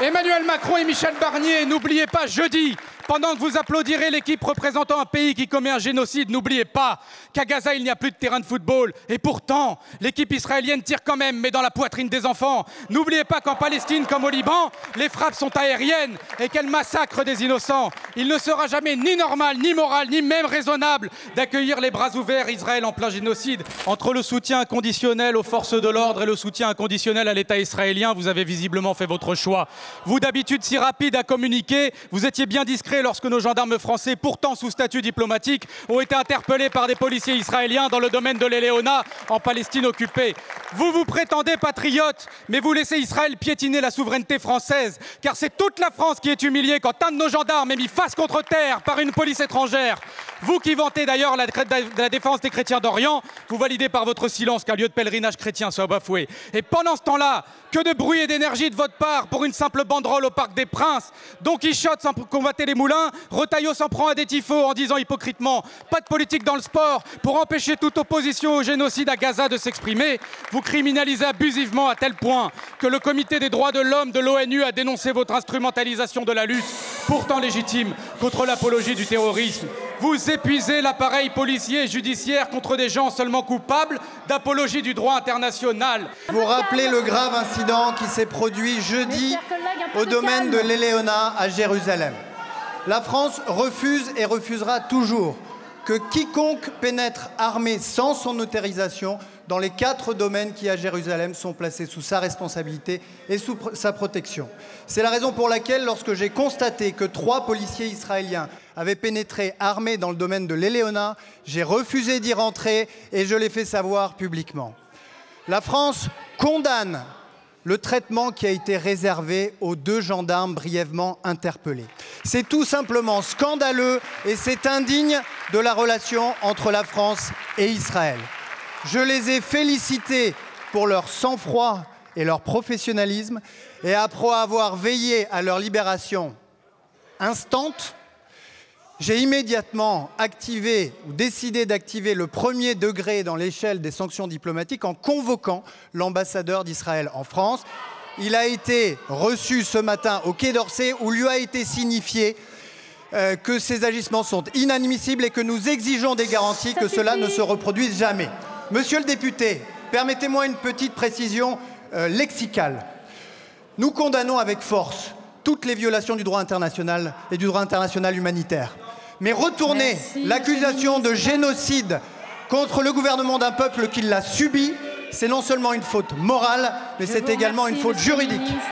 Emmanuel Macron et Michel Barnier, n'oubliez pas jeudi, pendant que vous applaudirez l'équipe représentant un pays qui commet un génocide, n'oubliez pas qu'à Gaza, il n'y a plus de terrain de football. Et pourtant, l'équipe israélienne tire quand même, mais dans la poitrine des enfants. N'oubliez pas qu'en Palestine, comme au Liban, les frappes sont aériennes et qu'elles massacrent des innocents. Il ne sera jamais ni normal, ni moral, ni même raisonnable d'accueillir les bras ouverts Israël en plein génocide. Entre le soutien inconditionnel aux forces de l'ordre et le soutien inconditionnel à l'État israélien, vous avez visiblement fait votre choix. Vous, d'habitude si rapide à communiquer, vous étiez bien discret lorsque nos gendarmes français, pourtant sous statut diplomatique, ont été interpellés par des policiers israéliens dans le domaine de l'Eleona, en Palestine occupée. Vous vous prétendez patriote, mais vous laissez Israël piétiner la souveraineté française, car c'est toute la France qui est humiliée quand un de nos gendarmes est mis face contre terre par une police étrangère. Vous qui vantez d'ailleurs la défense des chrétiens d'Orient, vous validez par votre silence qu'un lieu de pèlerinage chrétien soit bafoué. Et pendant ce temps-là, que de bruit et d'énergie de votre part pour une simple banderole au Parc des Princes. Don Quichotte sans combattre les moulins, Retailleau s'en prend à des tifos en disant hypocritement « pas de politique dans le sport » pour empêcher toute opposition au génocide à Gaza de s'exprimer. Vous criminalisez abusivement à tel point que le Comité des droits de l'homme de l'ONU a dénoncé votre instrumentalisation de la lutte, pourtant légitime, contre l'apologie du terrorisme. Vous épuisez l'appareil policier et judiciaire contre des gens seulement coupables d'apologie du droit international. Vous rappelez le grave incident qui s'est produit jeudi au domaine de l'Eleona à Jérusalem. La France refuse et refusera toujours que quiconque pénètre armé sans son autorisation dans les 4 domaines qui, à Jérusalem, sont placés sous sa responsabilité et sous sa protection. C'est la raison pour laquelle, lorsque j'ai constaté que 3 policiers israéliens avaient pénétré armés dans le domaine de l'Eleona, j'ai refusé d'y rentrer et je l'ai fait savoir publiquement. La France condamne le traitement qui a été réservé aux 2 gendarmes brièvement interpellés. C'est tout simplement scandaleux et c'est indigne de la relation entre la France et Israël. Je les ai félicités pour leur sang-froid et leur professionnalisme et après avoir veillé à leur libération instante, j'ai immédiatement activé ou décidé d'activer le 1er degré dans l'échelle des sanctions diplomatiques en convoquant l'ambassadeur d'Israël en France. Il a été reçu ce matin au Quai d'Orsay où lui a été signifié que ces agissements sont inadmissibles et que nous exigeons des garanties que cela ne se reproduise jamais. Monsieur le député, permettez-moi une petite précision lexicale. Nous condamnons avec force toutes les violations du droit international et du droit international humanitaire. Mais retourner l'accusation de génocide contre le gouvernement d'un peuple qui l'a subi, c'est non seulement une faute morale, mais c'est également une faute juridique.